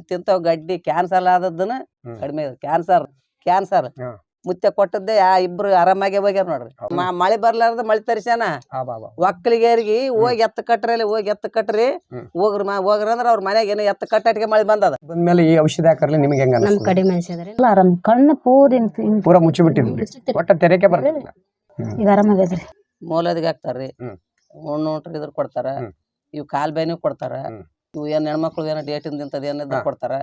ಇಂತಿಂತವ್ ಗಡ್ಡಿ ಕ್ಯಾನ್ಸರ್ ಆದದ್ದನ್ನ ಕಡಿಮೆ ಕ್ಯಾನ್ಸರ್ ಮುತ್ತೆ ಕೊಟ್ಟದ್ದೇ ಇಬ್ರು ಆರಾಮಾಗಿ ಹೋಗ್ಯಾರ ನೋಡ್ರಿ. ಮಳೆ ಬರ್ಲಾರ್ದ ಮಳೆ ತರಿಸ್ಯಾನ ಒಕ್ಕಲಿಗೇರಿಗೆ ಹೋಗಿ ಎತ್ತ ಕಟ್ರಿ ಹೋಗ್ರಿ ಅಂದ್ರ ಅವ್ರ ಮನ್ಯಾಗ ಏನೋ ಎತ್ತ ಕಟ್ಟಕ್ಕೆ ಮಳೆ ಬಂದದ. ಬಂದ್ಮೇಲೆ ಈ ಔಷಧಿ ಹಾಕರ್ಲಿ ನಿಮ್ಗೆ ಹೆಂಗ ನಮ್ ಕಡಿಮೆ ಅನ್ಸಿದ್ರಿ ಆರಾಮ್ ಕಣ್ಣು ಪೂರ ಮುಚ್ಚಿಬಿಟ್ಟಿದ್ರಿ ಒಟ್ಟ ತೆರೆಕೆ ಬರ್ತಿಲ್ಲ. ಈಗ ಆರಾಮಾಗದ್ರಿ. ಮೂಲದಿಗೆ ಹಾಕ್ತಾರ್ರಿ, ಉಣ್ಣುಟ್ರಿ ಇದ್ರ ಕೊಡ್ತಾರ, ಇವ್ ಕಾಲ್ ಬೇನಿಗ್ ಕೊಡ್ತಾರ, ಇವ್ ಏನ್ ಹೆಣ್ಮಕ್ಳು ಏನೋ ಡೇಟಿಂದ ಇಂತದ ಏನಿದ್ರ ಕೊಡ್ತಾರ.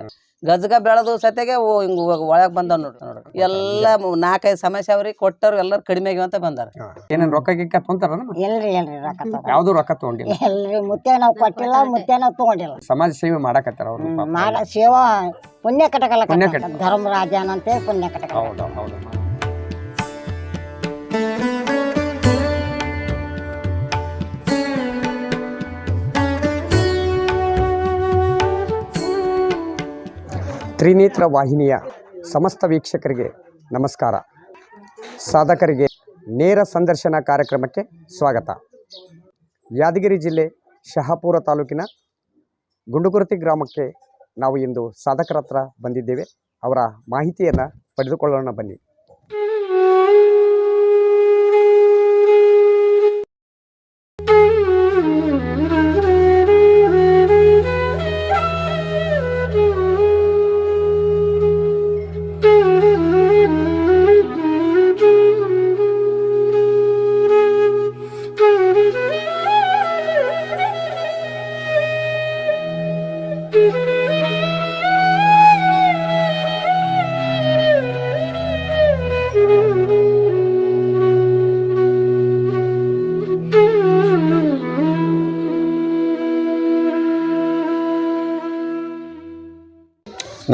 ಗಜಗ ಬೆಳದು ಸತ್ಯಾಗೆ ಹಿಂಗ ಒಳಗ್ ಬಂದಾವ್ ನೋಡ್ರಿ ಎಲ್ಲಾ 4-5 ಸಮಸ್ಯೆ ಅವ್ರಿ ಕೊಟ್ಟರು ಎಲ್ಲಾರು ಕಡಿಮೆ ಆಗ್ಯಾವಂತ ಬಂದಾರ. ಏನೇನ್ ರೊಕ್ಕ ಗಿಕ್ಕ ತೊಂತಾರ? ಎಲ್ರಿ ರೊಕ್ಕ ಯಾವ್ದು ರೊಕ್ಕ ತಗೊಂಡಿಲ್ಲ ಎಲ್ರಿ ಮುತ್ತೆ ನಾವ್ ಕೊಟ್ಟಿಲ್ಲ, ಮುತ್ತೆ ನಾವ್ ತಗೊಂಡಿಲ್ಲ. ಸಮಾಜ ಸೇವೆ ಮಾಡಾಕತ್ತಾರ ಅವ್ರು. ಮಾಡ ಸೇವಾ ಪುಣ್ಯ ಕಟಕಲ್ಲ ಧರ್ಮರಾಜನಂತೆ ಪುಣ್ಯ ಕಟಕ. ಹೌದು ಹೌದು. ತ್ರಿನೇತ್ರ ವಾಹಿನಿಯ ಸಮಸ್ತ ವೀಕ್ಷಕರಿಗೆ ನಮಸ್ಕಾರ. ಸಾಧಕರಿಗೆ ನೇರ ಸಂದರ್ಶನ ಕಾರ್ಯಕ್ರಮಕ್ಕೆ ಸ್ವಾಗತ. ಯಾದಗಿರಿ ಜಿಲ್ಲೆ ಶಹಾಪುರ ತಾಲೂಕಿನ ಗುಂಡುಗುರತಿ ಗ್ರಾಮಕ್ಕೆ ನಾವು ಇಂದು ಸಾಧಕರ ಹತ್ರ ಬಂದಿದ್ದೇವೆ. ಅವರ ಮಾಹಿತಿಯನ್ನು ಪಡೆದುಕೊಳ್ಳೋಣ ಬನ್ನಿ.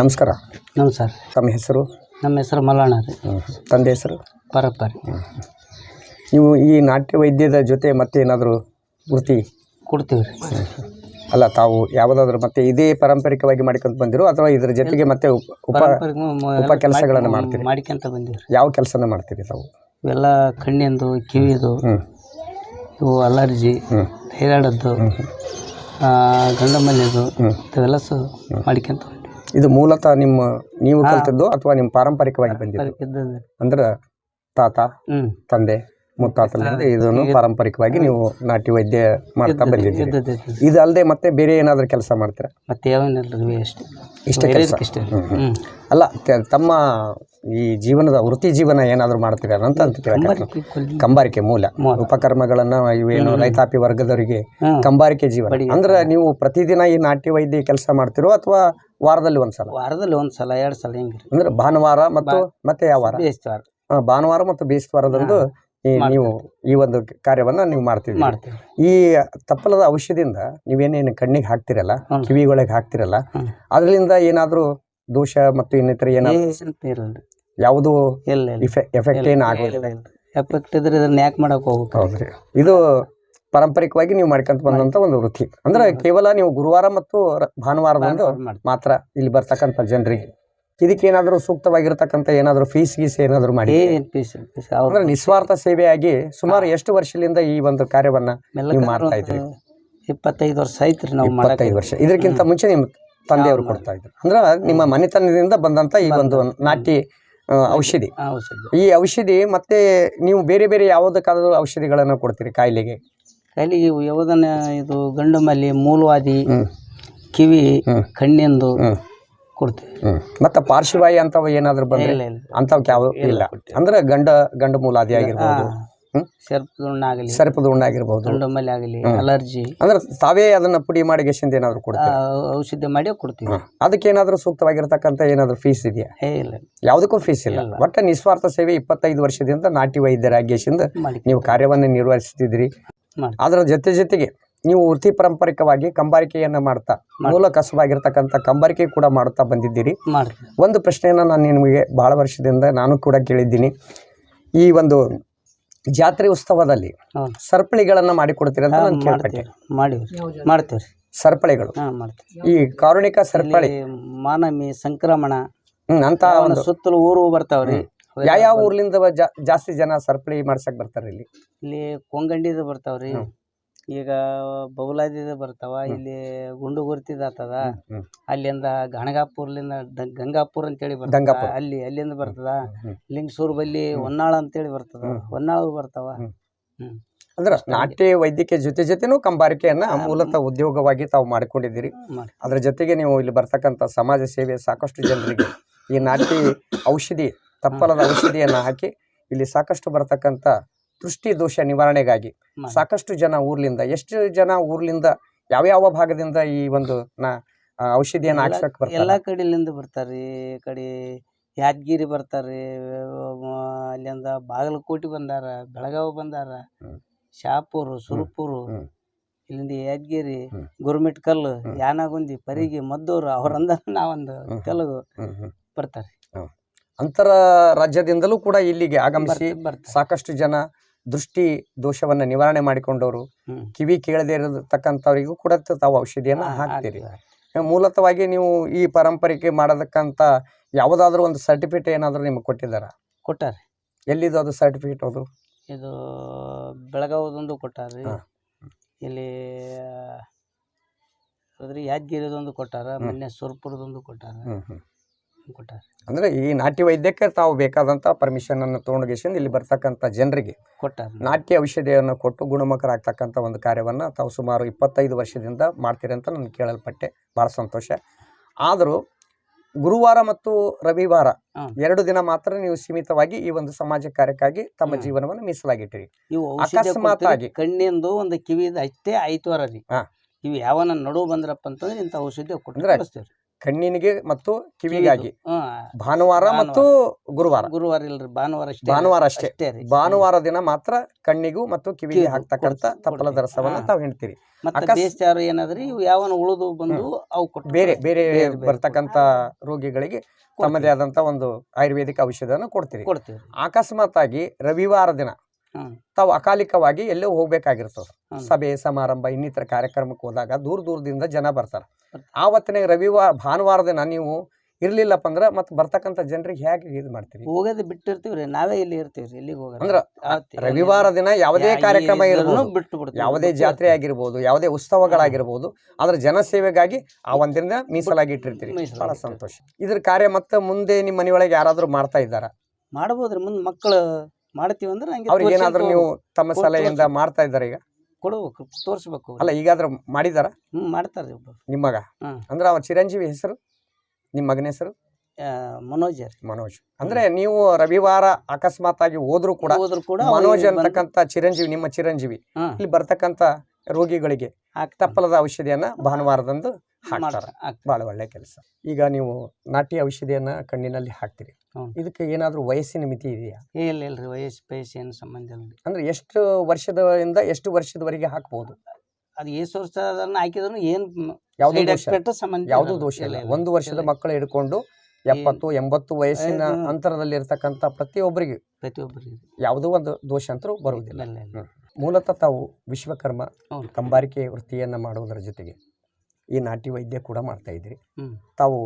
ನಮಸ್ಕಾರ. ನಮಸ್ಕಾರ. ತಮ್ಮ ಹೆಸರು? ನಮ್ಮ ಹೆಸರು ಮಲ್ಲಣ್ಣ ರೀ. ತಂದೆ ಹೆಸರು? ಪರಪ್ಪರಿ. ನೀವು ಈ ನಾಟ್ಯ ವೈದ್ಯದ ಜೊತೆ ಮತ್ತೆ ಏನಾದರೂ ವೃತ್ತಿ ಕೊಡ್ತೀವಿ ರೀ? ಅಲ್ಲ, ತಾವು ಯಾವುದಾದ್ರೂ ಮತ್ತೆ ಇದೇ ಪಾರಂಪರಿಕವಾಗಿ ಮಾಡ್ಕೊಂತ ಬಂದಿರೋ ಅಥವಾ ಇದರ ಜೊತೆಗೆ ಮತ್ತೆ ಉಪ ಕೆಲಸಗಳನ್ನು ಮಾಡ್ತೀರಿ? ಮಾಡ್ಕೊಂತ ಬಂದಿವಿ. ಯಾವ ಕೆಲಸನ ಮಾಡ್ತೀರಿ ತಾವು? ಇವೆಲ್ಲ ಕಣ್ಣಿಂದು, ಕಿವಿದು, ಇವು ಅಲರ್ಜಿ, ಥೈರಾಯ್ಡದ್ದು, ಗಂಡ ಮನೆಯದು ಇವೆಲ್ಲ ಮಾಡ್ಕೊಂತ. ಇದು ಮೂಲತಃ ನೀವು ಕಲ್ತದ್ದು ಅಥವಾ ನಿಮ್ಮ ಪಾರಂಪರಿಕವಾಗಿ ಬಂದಿದ್ದು? ಅಂದ್ರೆ ತಾತ, ತಂದೆ, ಮುತ್ತಾತಲಿಂದ ಇದನ್ನು ಪಾರಂಪರಿಕವಾಗಿ ನೀವು ನಾಟ್ಯ ವೈದ್ಯ ಮಾಡ್ತಾ ಬಂದಿದ್ದೀರಿ. ಇದು ಅಲ್ಲದೆ ಮತ್ತೆ ಬೇರೆ ಏನಾದರೂ ಕೆಲಸ ಮಾಡ್ತೀರಾ? ಮತ್ತೆ ಯಾವನ್ನೆಲ್ಲ ಇಷ್ಟೇ ಕೆಲಸ? ಅಲ್ಲ, ತಮ್ಮ ಈ ಜೀವನದ ವೃತ್ತಿ ಜೀವನ ಏನಾದರೂ ಮಾಡ್ತೀರಾ ಅಂತ ಕಂಬಾರಿಕೆ ಮೂಲ ಉಪಕರ್ಮಗಳನ್ನ ಇವೇನು ರೈತಾಪಿ ವರ್ಗದವರಿಗೆ ಕಂಬಾರಿಕೆ ಜೀವನ ಅಂದ್ರೆ ನೀವು ಪ್ರತಿದಿನ ಈ ನಾಟ್ಯ ವೈದ್ಯ ಕೆಲಸ ಮಾಡ್ತಿರೋ ಅಥವಾ ವಾರದಲ್ಲಿ ಒಂದ್ಸಲ? ವಾರದಲ್ಲಿ ಒಂದ್ಸಲ 2 ಸಲ ಹಿಂಗ್ರಿ. ಅಂದ್ರೆ ಭಾನುವಾರ ಮತ್ತೆ ಯಾವ ವಾರ? ಬೇಸ್ವಾರ. ಭಾನುವಾರ ಮತ್ತು ಬೇಸ್ವಾರದಂದು ನೀವು ಈ ಒಂದು ಕಾರ್ಯವನ್ನ ನೀವು ಮಾಡ್ತೀವಿ. ಈ ತಪ್ಪಲದ ಔಷಧಿಯಿಂದ ನೀವೇನೇನು ಕಣ್ಣಿಗೆ ಹಾಕ್ತಿರಲ್ಲ, ಕಿವಿಗಳಿಗೆ ಹಾಕ್ತಿರಲ್ಲ, ಅದರಿಂದ ಏನಾದ್ರೂ ದೋಷ ಮತ್ತು ಇನ್ನಿತರ ಏನಾದ್ರು ಯಾವುದು ಎಫೆಕ್ಟ್ ಏನು ಆಗೋದಿಲ್ಲ? ಎಫೆಕ್ಟ್ ಇದ್ರೆ ಇದನ್ನ ಯಾಕೆ ಮಾಡಕ್ ಹೋಗ್ಬೇಕು? ಹೌದ್ರಿ. ಇದು ಪಾರಂಪರಿಕವಾಗಿ ನೀವು ಮಾಡ್ಕೊಂತ ಬಂದಂತ ಒಂದು ವೃತ್ತಿ. ಅಂದ್ರೆ ಕೇವಲ ನೀವು ಗುರುವಾರ ಮತ್ತು ಭಾನುವಾರದಂದು ಮಾತ್ರ ಇಲ್ಲಿ ಬರ್ತಕ್ಕಂಥ ಜನರಿಗೆ. ಇದಕ್ಕೆ ಏನಾದರೂ ಸೂಕ್ತವಾಗಿರ್ತಕ್ಕಂಥ ಏನಾದರೂ ಫೀಸ್ ಗೀಸ್ ಏನಾದರೂ ಮಾಡಿ? ಅಂದ್ರೆ ನಿಸ್ವಾರ್ಥ ಸೇವೆಯಾಗಿ ಸುಮಾರು ಎಷ್ಟು ವರ್ಷದಿಂದ ಈ ಒಂದು ಕಾರ್ಯವನ್ನ ನೀವು ಮಾಡ್ತಾ ಇದ್ದೀರಿ? 25 ವರ್ಷ ಆಯ್ತ್ರಿ ನಾವು. 25 ವರ್ಷ. ಇದಕ್ಕಿಂತ ಮುಂಚೆ ನಿಮ್ಮ ತಂದೆಯವರು ಕೊಡ್ತಾ ಇದ್ರು ಅಂದ್ರೆ ನಿಮ್ಮ ಮನೆತನದಿಂದ ಬಂದಂತ ಈ ಒಂದು ನಾಟ್ಯ ಔಷಧಿ. ಈ ಔಷಧಿ ಮತ್ತೆ ನೀವು ಬೇರೆ ಬೇರೆ ಯಾವುದಕ್ಕಾದ್ರೂ ಔಷಧಿಗಳನ್ನ ಕೊಡ್ತೀರಿ ಕಾಯಿಲೆಗೆ? ಕಾಯಿಲೆಗೆ ಯಾವುದನ್ನ ಇದು ಗಂಡು ಮಲ್ಲಿ, ಮೂಲವಾದಿ, ಕಿವಿ, ಕಣ್ಣಿಂದು ಕೊಡ್ತೀವಿ. ಮತ್ತೆ ಪಾರ್ಶ್ವವಾಯು ಅಂತವ ಏನಾದ್ರು ಬಂದ್ರೆ ಅಂತವಕ್ಕೆ ಯಾವ ಇಲ್ಲ? ಅಂದ್ರೆ ಗಂಡ ಮೂಲಾದಿ ಆಗಿರ್ಬೋದು, ಸರ್ಪದ ಉಣ್ಣಾಗಿರ್ಬೋದು, ಗಂಡು ಮಲ್ಲಿ ಆಗಲಿ, ಅಲರ್ಜಿ ಅಂದ್ರೆ ತಾವೇ ಅದನ್ನ ಪುಡಿ ಮಾಡಿ ಗೆಸಿಂದ ಏನಾದ್ರು ಕೊಡ್ತೀವಿ? ಔಷಧಿ ಮಾಡಿ ಕೊಡ್ತೀವಿ. ಅದಕ್ಕೆ ಏನಾದ್ರು ಸೂಕ್ತವಾಗಿರ್ತಕ್ಕಂಥ ಏನಾದ್ರು ಫೀಸ್ ಇದೆಯಾ? ಇಲ್ಲ, ಯಾವುದಕ್ಕೂ ಫೀಸ್ ಇಲ್ಲ. ಒಟ್ಟ ನಿಸ್ವಾರ್ಥ ಸೇವೆ 25 ವರ್ಷದಿಂದ ನಾಟ್ಯ ವೈದ್ಯರಾಗಿಸಿಂದ ನೀವು ಕಾರ್ಯವನ್ನು ನಿರ್ವಹಿಸ್ತಿದ್ರಿ. ಅದರ ಜೊತೆಗೆ ನೀವು ವೃತ್ತಿ ಪಾರಂಪರಿಕವಾಗಿ ಕಂಬಾರಿಕೆಯನ್ನ ಮಾಡ್ತಾ ಮೂಲ ಕಸವಾಗಿರ್ತಕ್ಕಂಥ ಕಂಬಾರಿಕೆ ಕೂಡ ಮಾಡುತ್ತಾ ಬಂದಿದ್ದೀರಿ. ಒಂದು ಪ್ರಶ್ನೆಯನ್ನ ನಾನು ನಿಮಗೆ ಬಹಳ ವರ್ಷದಿಂದ ನಾನು ಕೂಡ ಕೇಳಿದ್ದೀನಿ. ಈ ಒಂದು ಜಾತ್ರೆ ಉತ್ಸವದಲ್ಲಿ ಸರಪಳಿಗಳನ್ನ ಮಾಡಿಕೊಡ್ತೀರಿ ಅಂತ ನಾನು ಕೇಳ್ಪಟ್ಟೆ. ಮಾಡ್ತೀವಿ. ಸರಪಳಿಗಳು ಈ ಕಾರುಣಿಕ ಸರಪಳಿ, ಮಾನಮಿ, ಸಂಕ್ರಮಣ ಅಂತ ಒಂದು ಸುತ್ತಲೂ ಊರು ಬರ್ತಾವ್ರಿ. ಯಾವ ಊರ್ಲಿಂದ ಜಾಸ್ತಿ ಜನ ಸರಪಳಿ ಮಾಡ್ಸಕ್ ಬರ್ತಾರ? ಇಲ್ಲಿ ಕೊಂಗಂಡಿದ ಬರ್ತಾವ್ರಿ, ಈಗ ಬೌಲಾದಿದ ಬರ್ತಾವ, ಇಲ್ಲಿ ಗುಂಡು ಗುರ್ತಿದ ಆತದ, ಅಲ್ಲಿಂದ ಗಣಗಾಪುರ್ಲಿಂದ ಗಂಗಾಪುರ್ ಅಂತೇಳಿ ಬರ್ತದ, ಅಲ್ಲಿಂದ ಬರ್ತದ, ಲಿಂಗಸೂರ್ ಬಲ್ಲಿ ಹೊನ್ನಾಳ ಅಂತೇಳಿ ಬರ್ತದ, ಹೊನ್ನಾಳು ಬರ್ತಾವ. ಅಂದ್ರೆ ನಾಟ್ಯ ವೈದ್ಯಕೀಯ ಜೊತೆನೂ ಕಂಬಾರಿಕೆಯನ್ನ ಮೂಲತಃ ಉದ್ಯೋಗವಾಗಿ ತಾವು ಮಾಡಿಕೊಂಡಿದ್ದೀರಿ. ಅದ್ರ ಜೊತೆಗೆ ನೀವು ಇಲ್ಲಿ ಬರ್ತಕ್ಕಂಥ ಸಮಾಜ ಸೇವೆ ಸಾಕಷ್ಟು ಜನರಿಗೆ ಈ ನಾಟಿ ಔಷಧಿ, ತಪ್ಪಲದ ಔಷಧಿಯನ್ನ ಹಾಕಿ ಇಲ್ಲಿ ಸಾಕಷ್ಟು ಬರ್ತಕ್ಕಂಥ ದೃಷ್ಟಿ ದೋಷ ನಿವಾರಣೆಗಾಗಿ ಸಾಕಷ್ಟು ಜನ ಊರ್ಲಿಂದ, ಎಷ್ಟು ಜನ ಊರ್ಲಿಂದ ಯಾವ ಭಾಗದಿಂದ ಈ ಒಂದು ಔಷಧಿಯನ್ನ ಹಾಕ್ಸಕ್ ಬರ್ತಾರೆ? ಎಲ್ಲಾ ಕಡೆಲಿಂದ ಬರ್ತಾರ್ರಿ. ಈ ಕಡೆ ಯಾದಗಿರಿ ಬರ್ತಾರ್ರಿ, ಅಲ್ಲಿಂದ ಬಾಗಲಕೋಟೆ ಬಂದಾರ, ಬೆಳಗಾವಿ ಬಂದಾರ, ಶಾಪೂರು, ಸುರಪೂರು, ಇಲ್ಲಿಂದ ಯಾದಗಿರಿ, ಗುರುಮಿಟ್ಕಲ್, ಯಾನಗುಂದಿ, ಪರಿಗಿ, ಮದ್ದೂರು, ಅವರಂದ ನಾವೊಂದು ತೆಲುಗು ಬರ್ತಾರೆ. ಅಂತರ ರಾಜ್ಯದಿಂದಲೂ ಕೂಡ ಇಲ್ಲಿಗೆ ಆಗಮಿಸಿ ಸಾಕಷ್ಟು ಜನ ದೃಷ್ಟಿ ದೋಷವನ್ನ ನಿವಾರಣೆ ಮಾಡಿಕೊಂಡವರು, ಕಿವಿ ಕೇಳದೇ ಇರತಕ್ಕಂಥವರಿಗೂ ಕೂಡ ತಾವು ಔಷಧಿಯನ್ನ ಹಾಕ್ತೀರಿ. ಮೂಲತಃವಾಗಿ ನೀವು ಈ ಪಾರಂಪರಿಕೆ ಮಾಡೋದಕ್ಕಂತ ಯಾವುದಾದ್ರೂ ಒಂದು ಸರ್ಟಿಫಿಕೇಟ್ ಏನಾದರೂ ನಿಮ್ಗೆ ಕೊಟ್ಟಿದ್ದಾರ? ಕೊಟ್ಟಾರೆ. ಎಲ್ಲಿದು ಅದು ಸರ್ಟಿಫಿಕೇಟ್? ಅದು ಇದು ಬೆಳಗಾವದೊಂದು ಕೊಟ್ಟಾರ್ರಿ, ಇಲ್ಲಿ ಯಾದಗಿರಿದೊಂದು ಕೊಟ್ಟಾರ, ಮೊನ್ನೆ ಸುರಪುರದೊಂದು ಕೊಟ್ಟಾರ. ಅಂದ್ರೆ ಈ ನಾಟ್ಯ ವೈದ್ಯಕ್ಕೆ ತಾವು ಬೇಕಾದಂತ ಪರ್ಮಿಷನ್ ಅನ್ನು ತಗೊಂಡು ಇಲ್ಲಿ ಬರ್ತಕ್ಕಂಥ ಜನರಿಗೆ ನಾಟ್ಯ ಔಷಧಿಯನ್ನು ಕೊಟ್ಟು ಗುಣಮುಖರಾಗ್ತಕ್ಕಂಥ ಒಂದು ಕಾರ್ಯವನ್ನ ತಾವು ಸುಮಾರು 25 ವರ್ಷದಿಂದ ಮಾಡ್ತೀರಿ ಅಂತ ನಾನು ಕೇಳಲ್ಪಟ್ಟೆ. ಬಹಳ ಸಂತೋಷ. ಆದರೂ ಗುರುವಾರ ಮತ್ತು ರವಿವಾರ 2 ದಿನ ಮಾತ್ರ ನೀವು ಸೀಮಿತವಾಗಿ ಈ ಒಂದು ಸಮಾಜ ಕಾರ್ಯಕ್ಕಾಗಿ ತಮ್ಮ ಜೀವನವನ್ನು ಮೀಸಲಾಗಿಟ್ಟಿರಿ. ಅಕಸ್ಮಾತ್ ಆಗಿ ಕಣ್ಣಿಂದು ಒಂದು ಕಿವಿದ ಅಷ್ಟೇ 5 ವಾರ ರೀ, ಇವು ಯಾವನ ನಡು ಬಂದ್ರಪ್ಪ ಅಂತಂದ್ರೆ ಇಂಥ ಔಷಧಿ ಕೊಡ್ತೀವಿ. ಕಣ್ಣಿನಿಗೆ ಮತ್ತು ಕಿವಿಗಾಗಿ ಭಾನುವಾರ ಮತ್ತು ಗುರುವಾರ ಇಲ್ರಿ, ಭಾನುವಾರ ಅಷ್ಟೇ. ಭಾನುವಾರ ದಿನ ಮಾತ್ರ ಕಣ್ಣಿಗೂ ಮತ್ತು ಕಿವಿಗೆ ಹಾಕ್ತಕ್ಕಂಥ ತಪ್ಪಲದ ರಸವನ್ನ ತಾವು ಹೇಳ್ತೀರಿ. ಏನಾದ್ರಿ ಇವು ಯಾವನ ಉಳಿದು ಬಂದು ಅವು ಬೇರೆ ಬೇರೆ ಬರ್ತಕ್ಕಂಥ ರೋಗಿಗಳಿಗೆ ತಮ್ಮದೇ ಆದಂತ ಒಂದು ಆಯುರ್ವೇದಿಕ್ ಔಷಧವನ್ನು ಕೊಡ್ತೀರಿ. ಅಕಸ್ಮಾತ್ ಆಗಿ ರವಿವಾರ ದಿನ ತಾವು ಅಕಾಲಿಕವಾಗಿ ಎಲ್ಲೋ ಹೋಗ್ಬೇಕಾಗಿರ್ತದೆ, ಸಭೆ ಸಮಾರಂಭ ಇನ್ನಿತರ ಕಾರ್ಯಕ್ರಮಕ್ಕೆ ಹೋದಾಗ ದೂರದಿಂದ ಜನ ಬರ್ತಾರೆ. ಆವತ್ತಿನ ಭಾನುವಾರ ದಿನ ನೀವು ಇರ್ಲಿಲ್ಲಪ್ಪ ಅಂದ್ರ ಮತ್ತೆ ಬರ್ತಕ್ಕಂಥ ಜನರಿಗೆ ಹೇಗೆ ಇದು ಮಾಡ್ತೀರಿ? ಹೋಗೋದು ಬಿಟ್ಟಿರ್ತೀವ್ರಿ, ನಾವೇ ಇಲ್ಲಿ ಇರ್ತೀವ್ರಿ, ಎಲ್ಲಿಗೆ ಹೋಗೋದು ಅಂದ್ರ ರವಿವಾರ ದಿನ ಯಾವುದೇ ಕಾರ್ಯಕ್ರಮ ಇರ್ಬೋದು, ಯಾವುದೇ ಜಾತ್ರೆ ಆಗಿರ್ಬೋದು, ಯಾವುದೇ ಉತ್ಸವಗಳಾಗಿರ್ಬೋದು, ಅದ್ರ ಜನಸೇವೆಗಾಗಿ ಆ ಒಂದಿನ ಮೀಸಲಾಗಿ ಇಟ್ಟಿರ್ತೀರಿ. ಬಹಳ ಸಂತೋಷ. ಇದ್ರ ಕಾರ್ಯ ಮತ್ತೆ ಮುಂದೆ ನಿಮ್ಮ ಮನೆಯೊಳಗೆ ಯಾರಾದ್ರೂ ಮಾಡ್ತಾ ಇದ್ದಾರ? ಮಾಡಬಹುದ್ರಿ, ಮುಂದೆ ಮಕ್ಕಳು ಮಾಡ್ತೀವಿ ಅಂದ್ರೆ ಅವ್ರಿಗೆ ಏನಾದ್ರು ನೀವು ತಮ್ಮ ಸಲಹೆಯಿಂದ ಮಾಡ್ತಾ ಇದ್ದಾರೆ? ಈಗ ಕೊಡ್ಬೇಕು, ತೋರಿಸ್ಬೇಕು. ಅಲ್ಲ, ಈಗಾದ್ರೂ ಮಾಡಿದಾರ? ಮಾಡ್ತಾರ್ರಿ. ನಿಮ್ಮ ಮಗ ಅಂದ್ರೆ ಅವ ಚಿರಂಜೀವಿ ಹೆಸರು? ನಿಮ್ಮ ಮಗನ ಹೆಸರು ಮನೋಜ್. ಅಂದ್ರೆ ನೀವು ರವಿವಾರ ಅಕಸ್ಮಾತ್ ಆಗಿ ಹೋದ್ರು ಕೂಡ ಮನೋಜ್ ಅಂತಕ್ಕಂಥ ಚಿರಂಜೀವಿ, ನಿಮ್ಮ ಚಿರಂಜೀವಿ ಇಲ್ಲಿ ಬರ್ತಕ್ಕಂಥ ರೋಗಿಗಳಿಗೆ ತಪ್ಪಲದ ಔಷಧಿಯನ್ನ ಭಾನುವಾರದಂದು ಹಾಕ್ತಾರ. ಬಹಳ ಒಳ್ಳೆ ಕೆಲಸ. ಈಗ ನೀವು ನಾಟಿ ಔಷಧಿಯನ್ನ ಕಣ್ಣಿನಲ್ಲಿ ಹಾಕ್ತೀರಿ, ಇದಕ್ಕೆ ಏನಾದ್ರೂ ವಯಸ್ಸಿನ ಮಿತಿ ಇದೆಯಾ? ಇಲ್ರಿ, ವಯಸ್ಸು ಏನು ಸಂಬಂಧ ಇಲ್ಲ. ಅಂದ್ರೆ ಎಷ್ಟು ವರ್ಷದಿಂದ ಎಷ್ಟು ವರ್ಷದವರೆಗೆ ಹಾಕಬಹುದು? ಅದು ಎಷ್ಟು ವರ್ಷ ಹಾಕಿದ್ರು ಏನು ಯಾವ್ದು ದೋಷ ಇಲ್ಲ. 1 ವರ್ಷದ ಮಕ್ಕಳು ಹಿಡ್ಕೊಂಡು 70-80 ವಯಸ್ಸಿನ ಅಂತರದಲ್ಲಿ ಇರ್ತಕ್ಕಂಥ ಪ್ರತಿಯೊಬ್ಬರಿಗೆ ಯಾವುದೋ ಒಂದು ದೋಷ ಅಂತೂ ಬರುವುದಿಲ್ಲ. ಮೂಲತಃ ತಾವು ವಿಶ್ವಕರ್ಮ ಕಂಬಾರಿಕೆ ವೃತ್ತಿಯನ್ನ ಮಾಡುವುದರ ಜೊತೆಗೆ ಈ ನಾಟಿ ವೈದ್ಯ ಕೂಡ ಮಾಡ್ತಾ ಇದ್ರಿ. ತಾವು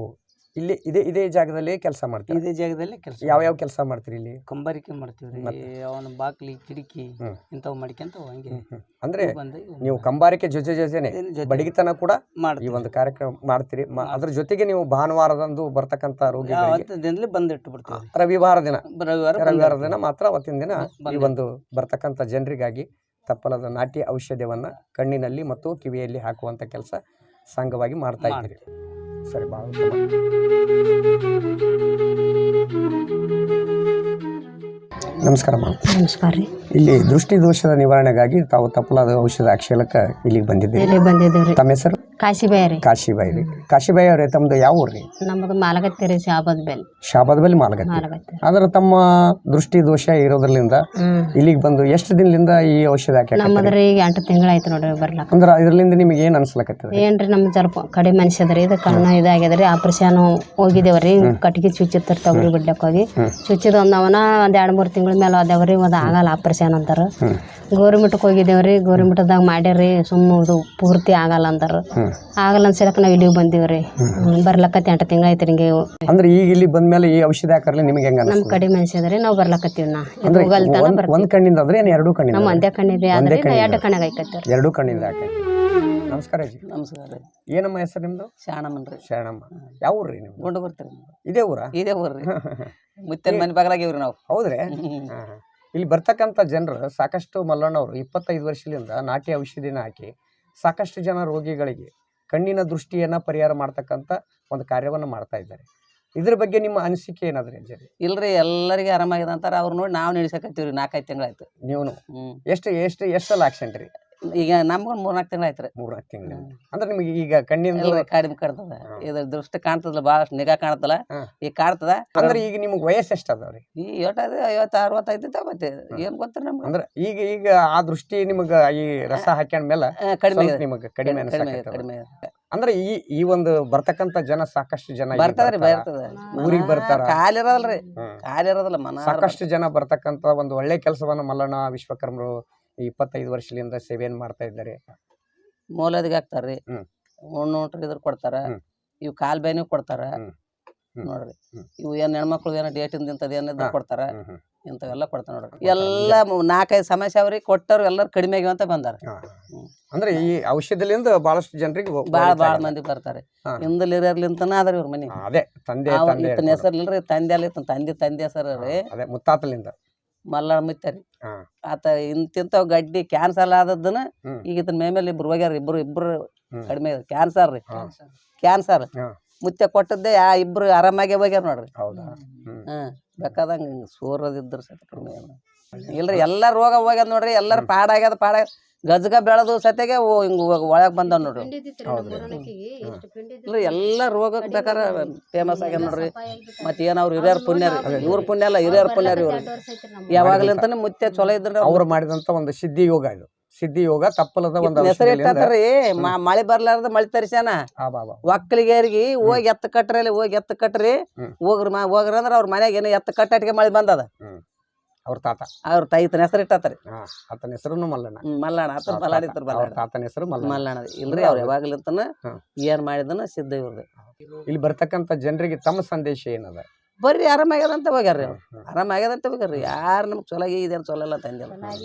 ಇಲ್ಲಿ ಇದೇ ಜಾಗದಲ್ಲಿ ಕೆಲಸ ಮಾಡ್ತೀವಿ? ಇದೇ ಜಾಗದಲ್ಲಿ ಕೆಲಸ. ಯಾವ ಕೆಲಸ ಮಾಡ್ತೀರಿ ಇಲ್ಲಿ? ಕಂಬಾರಿಕೆ ಮಾಡ್ತೀವ್ರಿ, ಅವನ ಬಾಕ್ಲಿ ಕಿಟಕಿ ಇಂಥವು ಮಾಡ್ಕೊಂತ ಹಂಗೆ. ಅಂದ್ರೆ ನೀವು ಕಂಬಾರಿಕೆ ಜೊತೆನೆ ಬಡಗಿತನ ಕೂಡ ಈ ಒಂದು ಕಾರ್ಯಕ್ರಮ ಮಾಡ್ತೀರಿ. ಅದ್ರ ಜೊತೆಗೆ ನೀವು ಭಾನುವಾರದಂದು ಬರ್ತಕ್ಕಂಥ ರೋಗಿಗಳಿಗೆ ಬಂದಿಟ್ಟು ಬಿಡ್ತೀವಿ. ರವಿವಾರ ದಿನ ಮಾತ್ರ ಅವತ್ತಿನ ದಿನ ಈ ಒಂದು ಬರ್ತಕ್ಕಂಥ ಜನರಿಗಾಗಿ ತಪ್ಪಲದ ನಾಟಿ ಔಷಧವನ್ನ ಕಣ್ಣಿನಲ್ಲಿ ಮತ್ತು ಕಿವಿಯಲ್ಲಿ ಹಾಕುವಂತ ಕೆಲಸ ಸಂಘವಾಗಿ ಮಾಡ್ತಾ ಇದ್ದೀರಿ. ಸರಿ, ಭಾಳ ನಮಸ್ಕಾರ. ನಮಸ್ಕಾರ ರೀ. ಇಲ್ಲಿ ದೃಷ್ಟಿ ದೋಷದ ನಿವಾರಣೆಗಾಗಿ ತಾವು ತಪ್ಪಲದ ಔಷಧ ಹಾಕ್ಸಲಕ್ಕ ಇಲ್ಲಿಗೆ ಬಂದಿದ್ದೀರಿ. ತಮ್ಮ ಹೆಸರು? ಕಾಶಿಬಾಯಿ ರೀ. ಕಾಶಿಬಾಯಿ ಅವರೇ, ತಮ್ಮದು ಯಾವ ಊರು ರೀ? ನಮ್ಮದು ಮಾಲಗತ್ತಿ ರೀ, ಶಾಬಾದ್ ಬೆಲ್ ಮಾಲಗತ್ತಿ. ಆದ್ರೆ ತಮ್ಮ ದೃಷ್ಟಿ ದೋಷ ಇರೋದ್ರಿಂದ ಇಲ್ಲಿಗೆ ಬಂದು ಎಷ್ಟು ದಿನದಿಂದ ಈ ಔಷಧ ಹಾಕಿ? ನಮ್ಮದ್ರಿ ಈಗ 8 ತಿಂಗಳಾಯ್ತು ನೋಡ್ರಿ ಬರ್ಲಾಕ. ಅಂದ್ರೆ ಇದರಿಂದ ನಿಮಗೆ ಏನ್ ಅನ್ಸ್ಲಕತ್ತದ? ಏನ್ರಿ, ನಮ್ ಸ್ವಲ್ಪ ಕಡಿಮೆ ಅನ್ಸದ್ರಿ, ಇದು ಕಣ್ಣು ಇದಾಗ್ಯದ್ರಿ. ಆಪರೇಷನ್ ಹೋಗಿದ್ದೇವ್ರಿ, ಕಟ್ಟಿಗೆ ಚುಚ್ಚಿರ್ತಾವ್ರಿ ಬಿಡ್ಲಕ್ ಹೋಗಿ. ಚುಚ್ಚಿದ ಒಂದ್ 2-3 ತಿಂಗಳ ಮೇಲೆ ಅದಾವ್ರಿ, ಒಂದ್ ಆಗಲ್ಲ ಆಪರೇಷನ್ ಅಂತಾರ. ಗೌರ್ಮೆಂಟ್ಗೆ ಹೋಗಿದ್ದೇವ್ರಿ, ಗೌರ್ಮೆಂಟ್ದಾಗ ಮಾಡ್ಯಾರ್ರಿ, ಸುಮ್ಮದು ಪೂರ್ತಿ ಆಗಲ್ಲ ಅಂತಾರ. ಆಗಲ್ಲ ಅನ್ಸಲಕ್ಕ ನಾವು ಇಲ್ಲಿಗೆ ಬಂದೀವ್ರಿ ಬರ್ಲಕತ್ತಿ 8 ತಿಂಗಳು ಐತ್ರಿ ಹಿಂಗೆ ಅಂದ್ರೆ ಈಗ ಇಲ್ಲಿ ಬಂದ್ಮೇಲೆ ಈ ಔಷಧಿ ಹಾಕರ್ಲಿ ನಿಮಗೆ ಹೆಂಗ ನಮ್ ಕಡೆ ಮನುಷ್ಯದ್ರಿ ನಾವು ಬರ್ಲಕತ್ತೀವಿ ನಾ ಅಂದ್ರೆ ಒಂದ್ ಕಣ್ಣಿಂದ ಅಂದ್ರೆ ಏನ್ 2 ಕಣ್ಣಿಂದ ನಮ್ಮ ಒಂದೇ ಕಣ್ಣಿದೆ ಆದ್ರೆ 2 ಕಣ್ಣಾಗ ಐಕತ್ತೀವ್ರಿ 2 ಕಣ್ಣಿಂದ ಹಾಕೈತಿ ನಮಸ್ಕಾರ ಅಜ್ಜಿ ನಮಸ್ಕಾರ ರೀ. ಏನಮ್ಮ ಹೆಸರು ನಿಮ್ದು ಶಾಣಮನ್ರಿ. ಶರಣಮ್ಮ ಯಾವ ಊರ್ರಿ ನಿಮ್ದು ಗುಂಡು ಬರ್ತೀರಿ ಇದೇ ಊರಾ ಇದೇ ಊರ್ರಿ ಮುತ್ತಿನ ಮನೆ ಬಾಗಲಾಗಿವ್ರಿ ನಾವು. ಹೌದ್ರಿ ಇಲ್ಲಿ ಬರ್ತಕ್ಕಂಥ ಜನರು ಸಾಕಷ್ಟು ಮಲ್ಲಣ್ಣವರು 25 ವರ್ಷದಿಂದ ನಾಟಿ ಔಷಧಿನ ಹಾಕಿ ಸಾಕಷ್ಟು ಜನ ರೋಗಿಗಳಿಗೆ ಕಣ್ಣಿನ ದೃಷ್ಟಿಯನ್ನ ಪರಿಹಾರ ಮಾಡ್ತಕ್ಕಂಥ ಒಂದು ಕಾರ್ಯವನ್ನು ಮಾಡ್ತಾ ಇದ್ದಾರೆ. ಇದ್ರ ಬಗ್ಗೆ ನಿಮ್ಮ ಅನಿಸಿಕೆ ಏನಾದ್ರಿ ಅಜ್ಜರಿ? ಇಲ್ರಿ ಎಲ್ಲರಿಗೆ ಆರಾಮಾಗಿದೆ ಅಂತಾರ ಅವ್ರು ನೋಡಿ ನಾವು ನಡೆಸಕತ್ತೀವ್ರಿ 4-5 ತಿಂಗಳಾಯ್ತು. ನೀವು ಎಷ್ಟು ಸಲ ಆಕ್ಸಿಡೆಂಟ್ ರೀ? ಈಗ ನಮ್ಗೂ 3-4 ತಿಂಗಳು ಆಯ್ತ್ರಿ. 3-4 ತಿಂಗಳು ಅಂದ್ರೆ ನಿಮಗೆ ಈಗ ಕಣ್ಣಿನ ಕಡಿಮೆ ಕಾಣ್ತದ ಇದ್ರ ದೃಷ್ಟಿ ಕಾಣ್ತದಲ್ಲ ಭಾಳಷ್ಟು ನಿಗಾ ಕಾಣ್ತಲ್ಲ ಈಗ ಕಾಣ್ತದ. ಅಂದ್ರೆ ಈಗ ನಿಮ್ಗೆ ವಯಸ್ಸು ಎಷ್ಟು ಅದಾವ್ರಿ? ಈ 50-60 ಮತ್ತೆ ಏನ್ ಗೊತ್ತ್ರಿ ನಮ್ಗೆ. ಅಂದ್ರೆ ಈಗ ಆ ದೃಷ್ಟಿ ನಿಮಗ ಈ ರಸ ಹಾಕ್ಯಾದ್ಮೇಲೆ ಕಡಿಮೆ ನಿಮಗೆ ಕಡಿಮೆ ಕಡಿಮೆ ಅಂದ್ರೆ ಈ ಒಂದು ಬರ್ತಕ್ಕಂತ ಜನ ಸಾಕಷ್ಟು ಜನ ಬರ್ತದ್ರಿ ಬರ್ತದ ಊರಿಗೆ ಬರ್ತಾರ ಕಾಲಿರೋದಲ್ರಿ ಕಾಲಿರೋದಲ್ಲ ಸಾಕಷ್ಟು ಜನ ಬರ್ತಕ್ಕಂತ ಒಂದು ಒಳ್ಳೆ ಕೆಲಸವನ್ನ ಮಲ್ಲಣ್ಣ ವಿಶ್ವಕರ್ಮರು 25 ವರ್ಷದಿಂದ ಸೇವೆಯನ್ನು ಮಾಡ್ತಾ ಇದ್ದಾರೆ. ಮೂಲದಿಗೆ ಹಾಕ್ತಾರ್ರಿ, ಉಣ್ಣೋಟ್ರಿ ಇದ್ರ ಕೊಡ್ತಾರ, ಇವ್ ಕಾಲ್ ಬೇನೆ ಕೊಡ್ತಾರ ನೋಡ್ರಿ. ಇವು ಏನ್ ಹೆಣ್ಮಕ್ಳು ಏನೋ ಡೇಟಿಂದ ಇಂಥದ್ದು ಏನಿದ್ರು ಕೊಡ್ತಾರ, ಇಂಥವೆಲ್ಲ ಕೊಡ್ತಾರ ನೋಡ್ರಿ. ಎಲ್ಲ 4-5 ಸಮಸ್ಯೆ ಅವ್ರಿ ಕೊಟ್ಟವ್ರು ಎಲ್ಲರೂ ಕಡಿಮೆ ಆಗ್ಯಾವ ಅಂತ ಬಂದಾರ. ಅಂದ್ರೆ ಈ ಔಷಧಲಿಂದ ಬಹಳಷ್ಟು ಜನರಿಗೆ ಬಾಳ ಮಂದಿ ಬರ್ತಾರೆ. ಹಿಂದಲ್ ಹಿರಿಯರ್ಲಿಂತನ ಅದ್ರಿ ಇವ್ರ ಮನಿ. ಅದೇ ತಂದೆ ಇತನ ಹೆಸರ್ಲಿಲ್ರಿ, ತಂದೆ ಅಲ್ಲಿ ತಂದೆ ಹೆಸರು ರೀ ಮುತ್ತಾತಲಿಂದ ಮಲ್ಲಣ್ಣ ಮುತ್ತರಿ. ಆತ ಇಂತಿಂತವ್ ಗಡ್ಡಿ ಕ್ಯಾನ್ಸರ್ ಆದದ್ದನ್ನ ಈಗ ಇತನ ಮೇಮೇಲೆ ಇಬ್ರು ಹೋಗ್ಯಾರ. ಇಬ್ರು ಕಡಿಮೆ ಕ್ಯಾನ್ಸರ್ ರೀ, ಕ್ಯಾನ್ಸರ್ ಮುತ್ತೆ ಕೊಟ್ಟದ್ದೇ ಇಬ್ರು ಆರಾಮಾಗಿ ಹೋಗ್ಯಾರ ನೋಡ್ರಿ. ಬೇಕಾದಂಗ ಸೋರದಿದ್ರ ಸತ ಕಡಿಮೆ ಇಲ್ರಿ. ಎಲ್ಲಾ ರೋಗ ಹೋಗ್ಯದ ನೋಡ್ರಿ, ಎಲ್ಲಾರ ಪಾಡಾಗ್ಯದ ಗಜಗ ಬೆಳೆದು ಸತೆಗೆ ಹಿಂಗ ಒಳಗ್ ಬಂದವ್ ನೋಡ್ರಿ. ಇಲ್ರಿ ಎಲ್ಲಾ ರೋಗಕ್ಕೆ ಬೇಕಾರ ಫೇಮಸ್ ಆಗ್ಯಾದ ನೋಡ್ರಿ. ಮತ್ ಏನ್ ಅವ್ರ ಹಿರಿಯರ್ ಪುಣ್ಯ ರೀ, ಇವ್ರ ಪುಣ್ಯ ಅಲ್ಲ ಹಿರಿಯರ್ ಪುಣ್ಯ ರೀ. ಇವ್ರು ಯಾವಾಗ್ಲಿಂತಾನೆ ಮುತ್ತೆ ಚಲೋ ಇದ್ರಿ. ಅವ್ರು ಮಾಡಿದಂತ ಒಂದು ಸಿದ್ಧಿ ಯೋಗ ಇದು. ಸಿದ್ಧಿ ಯೋಗ ತಪ್ಪಲದ ಒಂದು ಹೆಸರು ಇಟ್ಟರಿ. ಮಳೆ ಬರ್ಲಾರ್ದ ಮಳೆ ತರಿಸ್ಯಾನ ಒಕ್ಕಲಿಗೇರಿಗೆ ಹೋಗಿ ಎತ್ತ ಕಟ್ರಿ ಹೋಗ್ರಿ ಅಂದ್ರ ಅವ್ರ ಮನ್ಯಾಗ ಏನೋ ಎತ್ತ ಕಟ್ಟಟಿಗೆ ಮಳೆ ಬಂದದ. ಅವ್ರ ತಾತ ಅವ್ರ ತಾಯಿತನ ಹೆಸರು ಇಟ್ಟತ್ರಿ. ಆತನ ಹೆಸರು ಮಲ್ಲಣ್ಣ. ಆತನ ಬಲಾಡಿತ್ರ ತಾತನ ಹೆಸರು ಮಲ್ಲಣ್ಣ. ಇಲ್ರಿ ಅವ್ರ ಯಾವಾಗ್ಲಿಂತನ ಏನ್ ಮಾಡಿದನ ಸಿದ್ಧ ಇವ್ರದ್ದು. ಇಲ್ಲಿ ಬರ್ತಕ್ಕಂತ ಜನರಿಗೆ ತಮ್ಮ ಸಂದೇಶ ಏನದ? ಬರ್ರಿ ಆರಾಮಾಗ್ಯದಂತ ಹೋಗ್ಯಾರ್ರಿ. ಆರಾಮಾಗ್ಯದಂತ ಹೋಗ್ಯಾರ್ರಿ. ಯಾರು ನಮ್ಗೆ ಚೊಲೋ ಇದೇನು ಚೊಲೋ ಇಲ್ಲ ಅಂತ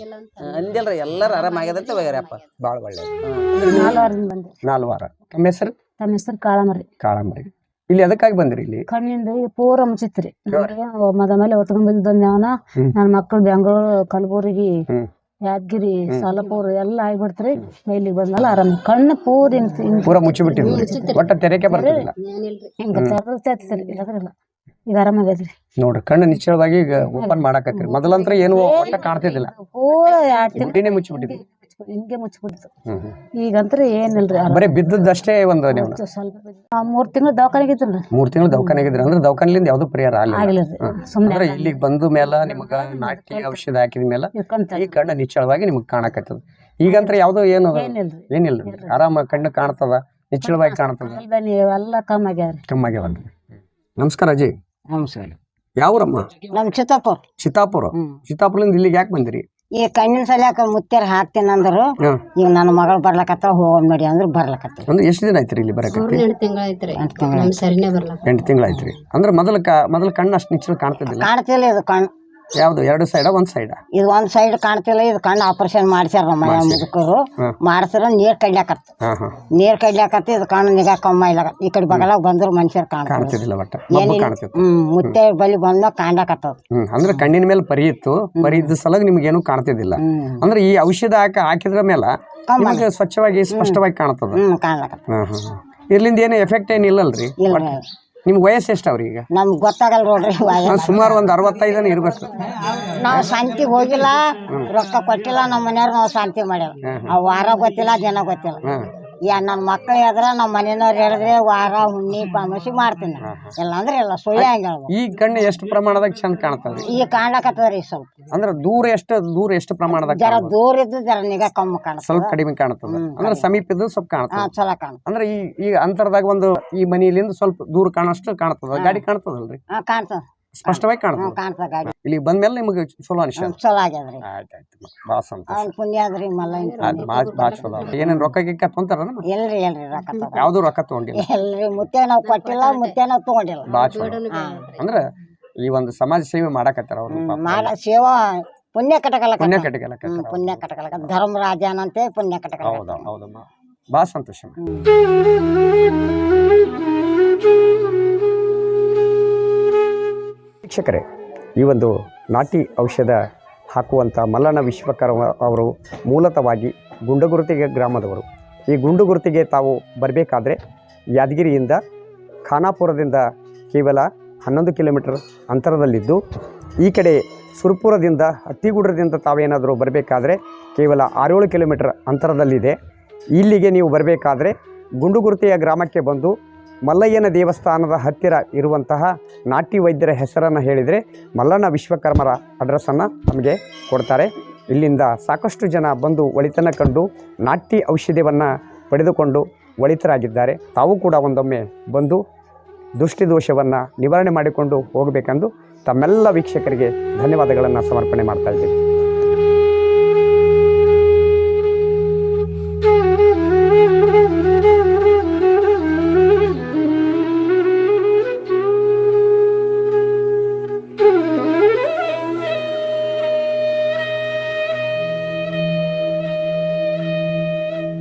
ಅಂದಿಲ್ರಿ. ಎಲ್ಲಾರು ಆರಾಮಾಗ್ಯದಂತ ಹೋಗ್ಯಾರ. ಅಪ್ಪ ಬಾಳ ಒಳ್ಳೆ ನಾಲ್ವಾರ. ತಮ್ಮ ಹೆಸರು? ನಮ್ಮ ಹೆಸರು ಕಾಳಮರಿ. ಕಾಳಮರಿ. ಇಲ್ಲಿ ಎದಕ್ಕಾಗಿ ಬಂದ್ರಿ? ಇಲ್ಲಿ ಕಣ್ಣಿಂದ ಪೂರ ಮುಚ್ಚಿತ್ರಿ. ಮದ ಮೇಲೆ ಹೊತ್ಕೊಂಡ್ ಬಂದಿದ್ದವನ ನನ್ನ ಮಕ್ಕಳು ಬೆಂಗಳೂರು, ಕಲಬುರ್ಗಿ, ಯಾದಗಿರಿ, ಸಾಲಪುರ ಎಲ್ಲ ಆಗ್ಬಿಡ್ತ್ರಿ. ಇಲ್ಲಿಗೆ ಬಂದ್ಮೇಲೆ ಆರಾಮ ಕಣ್ಣು ಪೂರ ಮುಚ್ಚಿಬಿಟ್ಟಿದ್ರಿ. ಒಟ್ಟ ತೆರೆಕೆ ಬರ್ತಿಲ್ಲ. ಹಿಂಗ ತೆರೆದ್ರಿ ಇಲ್ಲದ್ರಿಲ್ಲ. ಈಗ ಆರಾಮಾಗೈತ್ರಿ ನೋಡ್ರಿ. ಕಣ್ಣು ನಿಶ್ಚಳವಾಗಿ ಈಗ ಓಪನ್ ಮಾಡಾಕತ್ರಿ. ಮೊದಲಂತ್ರ ಏನು ಒಟ್ಟ ಕಾಣ್ತಿದ್ದಿಲ್ಲ, ಪೂರ 2 ತಿಂಗಳು ಮುಚ್ಚಿಬಿಟ್ಟಿದ್ರಿ. ಹಿಂಗೆ ಮುಚ್ಚಿಬಿಡ್ತು. ಈಗಂತ್ರ ಏನಿಲ್ರಿ, ಬರೀ ಬಿದ್ದದಷ್ಟೇ. ಒಂದು ಸ್ವಲ್ಪ 3 ತಿಂಗಳು ದವಾಖಾನೆಗೆ ಇದ್ರಿ. 3 ತಿಂಗಳು ದವಾಖಾನೆಗೆ ಅಂದ್ರೆ ದವಾಖಾನೆಲಿಂದ ಯಾವ್ದು ಪರಿಹಾರ ಆಗಿಲ್ಲ. ಅಂದ್ರೆ ಇಲ್ಲಿಗೆ ಬಂದ ಮೇಲೆ ನಿಮಗ ನಾಟಿ ಔಷಧ ಹಾಕಿದ ಮೇಲೆ ಈ ಕಣ್ಣು ನಿಚ್ಚಳವಾಗಿ ನಿಮಗ್ ಕಾಣಕತ್ತದ. ಈಗಂತ್ರ ಯಾವ್ದು ಏನು ಏನಿಲ್ಲ, ಆರಾಮ ಕಣ್ಣು ಕಾಣ್ತದ, ನಿಚ್ಚಳವಾಗಿ ಕಾಣ್ತದ. ಎಲ್ಲ ಕಮ್ಮಿ ಆಗ್ಯಾವ. ನಮಸ್ಕಾರ ಅಜಯ್. ನಮಸ್ಕಾರ. ಯಾವ್ರಮ್ಮ? ನಮ್ ಚಿತ್ತಾಪುರ. ಚಿತ್ತಾಪುರದಿಂದ ಇಲ್ಲಿಗೆ ಯಾಕೆ ಬಂದಿರಿ? ಈ ಕಣ್ಣಿನ ಸಲಿಯಾಕ ಮುತ್ಯಾರ ಹಾಕ್ತೀನಿ ಅಂದ್ರು. ಈಗ ನನ್ನ ಮಗಳು ಬರ್ಲಕತ್ತ ಹೋಗೋನ್ ಮಾಡಿ ಅಂದ್ರು ಬರ್ಲಕತ್ತ. ಅಂದ್ರೆ ಎಷ್ಟು ದಿನ ಆಯ್ತ್ರಿ ಇಲ್ಲಿ ಬರಕತ್ತಿ? 8 ತಿಂಗಳು ಐತ್ರಿ. ನಮ್ ಸರಿನೇ ಬರ್ಲ 8 ತಿಂಗಳು ಆಯ್ತ್ರಿ. ಅಂದ್ರೆ ಮೊದಲ ಕಣ್ಣು ಅಷ್ಟು ನಿಚ್ಚಳ ಕಾಣ್ತಿದ್ದಿಲ್ಲ. ಕಾಣ್ತಿಲ್ಲ ಇದು ಕಣ್ಣು. ಯಾವ್ದು? 2 ಸೈಡ್? 1 ಸೈಡ್? ಇದು 1 ಸೈಡ್ ಕಾಣ್ತಿಲ್ಲ. ಇದು ಕಣ್ಣು ಆಪರೇಷನ್ ಮಾಡ್ಸ್ಯಾರ ನಮ್ಮ ಮನೆ ಮುದುಕರು. ಮಾಡ್ಸಿರ ನೀರ್ ಕಡ್ಲಾಕತ್ತ. ನೀರ್ ಕಡ್ಲಾಕತ್ತ. ಇದು ಕಣ್ಣು ನಿಗಾ ಕಮ್ಮ ಇಲ್ಲ. ಈ ಕಡೆ ಬಗಲಾಗ ಬಂದ್ರು ಮನುಷ್ಯರ್ ಕಾಣ್ತಿದ್ದಿಲ್ಲ. ಮುತ್ತೆ ಬಲಿ ಬಂದ ಕಾಣ್ಲಾಕತ್ತದ. ಅಂದ್ರೆ ಕಣ್ಣಿನ ಮೇಲೆ ಪರಿ ಇತ್ತು. ಪರಿ ಇದ್ದ ಸಲಗ ನಿಮ್ಗೇನು ಕಾಣ್ತಿದ್ದಿಲ್ಲ. ಅಂದ್ರೆ ಈ ಔಷಧ ಹಾಕಿದ್ರ ಮೇಲೆ ನಿಮಗೆ ಸ್ವಚ್ಛವಾಗಿ ಸ್ಪಷ್ಟವಾಗಿ ಕಾಣ್ತದ. ಕಾಣ್ಲಾಕತ್ತ. ಇರ್ಲಿಂದ ಏನು ಎಫೆಕ್ಟ್ ಏನಿಲ್ಲಲ್ರಿ? ನಿಮ್ಗೆ ವಯಸ್ಸು ಎಷ್ಟು ಅವ್ರಿ? ಈಗ ನಮ್ಗೆ ಗೊತ್ತಾಗಲ್ಲ ನೋಡ್ರಿ. ಸುಮಾರು ಒಂದು 65 ಇರ್ಬೇಕು. ನಾವು ಶಾಂತಿಗೆ ಹೋಗಿಲ್ಲ, ರೊಕ್ಕ ಕೊಟ್ಟಿಲ್ಲ. ನಮ್ಮ ಮನೆಯವ್ರು ನಾವು ಶಾಂತಿ ಮಾಡ್ಯಾರ. ಆ ವಾರ ಗೊತ್ತಿಲ್ಲ, ಜನ ಗೊತ್ತಿಲ್ಲ. ನನ್ನ ಮಕ್ಳು ಎದ್ರ ನಮ್ಮ ಮನೆಯವ್ರು ಹೇಳಿದ್ರೆ ವಾರ ಹುಣ್ಣಿ ಪಾಮಸಿ ಮಾಡ್ತೀನಿ. ಇಲ್ಲಾಂದ್ರೆ ಇಲ್ಲ, ಸುಳ್ಳು ಹಂಗ. ಈ ಕಣ್ಣು ಎಷ್ಟು ಪ್ರಮಾಣದಾಗ ಚಂದ ಕಾಣ್ತದ್ರಿ? ಈಗ ಕಾಣ್ಲಕತ್ತದ್ರಿ ಸ್ವಲ್ಪ. ಅಂದ್ರೆ ದೂರ ಎಷ್ಟು ಪ್ರಮಾಣದಾಗ? ಜರ ದೂರ ಇದ್ದು ಜರ ನಿಗಾ ಕಮ್ಮಿ ಕಾಣ, ಸ್ವಲ್ಪ ಕಡಿಮೆ ಕಾಣ್ತದ. ಅಂದ್ರೆ ಸಮೀಪ ಇದ್ದು ಸ್ವಲ್ಪ ಕಾಣ್ತದ. ಚಲೋ ಕಾಣ. ಅಂದ್ರೆ ಈ ಅಂತರದಾಗ ಒಂದು ಈ ಮನೆಯಲ್ಲಿಂದ ಸ್ವಲ್ಪ ದೂರ ಕಾಣಷ್ಟು ಕಾಣ್ತದ. ಗಾಡಿ ಕಾಣ್ತದಲ್ರಿ? ಕಾಣ್ತದ. ಸ್ಪಷ್ಟವಾಗಿ ಕಾಣ್ತದೆ ಕಾಣ್ತಾ ಗಾಡಿ ಇಲ್ಲಿ ಬಂದ್ಮೇಲೆ ನಿಮಗೆ ಚಲೋ ಅನಿಸ ಚಲೋ ಆಗ್ಯದ್ರಿ ಆಯ್ತಾಯ್ತು ಭಾಳ ಸಂತೋಷ ಅವ್ನ ಪುಣ್ಯ ಅದ್ರಿ ಮಲ್ಲ ಭಾಳ ಚಲೋ ಏನೇನು ರೊಕ್ಕ ಗಿಕ್ಕ ತೊಂತಾರ ಎಲ್ರಿ ರೊಕ್ಕ ತಗೋ ಯಾವ್ದು ರೊಕ್ಕ ತೊಗೊಂಡಿಲ್ಲ ಎಲ್ರಿ ಮುತ್ತೆ ನಾವು ಕೊಟ್ಟಿಲ್ಲ ಮುತ್ತೆ ನಾವು ತಗೊಂಡಿಲ್ಲ ಭಾಳ ಚಲೋ ಅಂದ್ರೆ ಈ ಒಂದು ಸಮಾಜ ಸೇವೆ ಮಾಡಕತ್ತಾರ ಅವ್ರು ಮಾಡ ಸೇವಾ ಪುಣ್ಯ ಕಟಕಲ ಪುಣ್ಯ ಕಟ್ಟಿಗೆಲ್ಲ ಪುಣ್ಯ ಕಟಕಲ ಧರ್ಮರಾಜನಂತೆ ಪುಣ್ಯ ಕಟಕಲ ಹೌದಾ ಹೌದಮ್ಮ ಭಾಳ ಸಂತೋಷ ವೀಕ್ಷಕರೇ ಈ ಒಂದು ನಾಟಿ ಔಷಧ ಹಾಕುವಂಥ ಮಲ್ಲಣ್ಣ ವಿಶ್ವಕರ್ಮ ಅವರು ಮೂಲತಃವಾಗಿ ಗುಂಡಗುರುತಿಗೆ ಗ್ರಾಮದವರು. ಈ ಗುಂಡುಗುರುತಿಗೆ ತಾವು ಬರಬೇಕಾದ್ರೆ ಯಾದಗಿರಿಯಿಂದ ಖಾನಾಪುರದಿಂದ ಕೇವಲ 11 ಕಿಲೋಮೀಟರ್ ಅಂತರದಲ್ಲಿದ್ದು, ಈ ಕಡೆ ಸುರ್ಪುರದಿಂದ ಹತ್ತಿಗುಡ್ರದಿಂದ ತಾವೇನಾದರೂ ಬರಬೇಕಾದ್ರೆ ಕೇವಲ 6-7 ಕಿಲೋಮೀಟರ್ ಅಂತರದಲ್ಲಿದೆ. ಇಲ್ಲಿಗೆ ನೀವು ಬರಬೇಕಾದ್ರೆ ಗುಂಡುಗುರುತಿಯ ಗ್ರಾಮಕ್ಕೆ ಬಂದು ಮಲ್ಲಯ್ಯನ ದೇವಸ್ಥಾನದ ಹತ್ತಿರ ಇರುವಂತಹ ನಾಟಿ ವೈದ್ಯರ ಹೆಸರನ್ನು ಹೇಳಿದರೆ ಮಲ್ಲಣ್ಣ ವಿಶ್ವಕರ್ಮರ ಅಡ್ರೆಸ್ಸನ್ನು ನಮಗೆ ಕೊಡ್ತಾರೆ. ಇಲ್ಲಿಂದ ಸಾಕಷ್ಟು ಜನ ಬಂದು ಒಳಿತನ್ನು ಕಂಡು ನಾಟಿ ಔಷಧಿಯನ್ನು ಪಡೆದುಕೊಂಡು ಒಳಿತರಾಗಿದ್ದಾರೆ. ತಾವು ಕೂಡ ಒಂದೊಮ್ಮೆ ಬಂದು ದೃಷ್ಟಿದೋಷವನ್ನು ನಿವಾರಣೆ ಮಾಡಿಕೊಂಡು ಹೋಗಬೇಕೆಂದು ತಮ್ಮೆಲ್ಲ ವೀಕ್ಷಕರಿಗೆ ಧನ್ಯವಾದಗಳನ್ನು ಸಮರ್ಪಣೆ ಮಾಡ್ತಾ ಇದ್ದೇವೆ.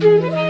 Thank you.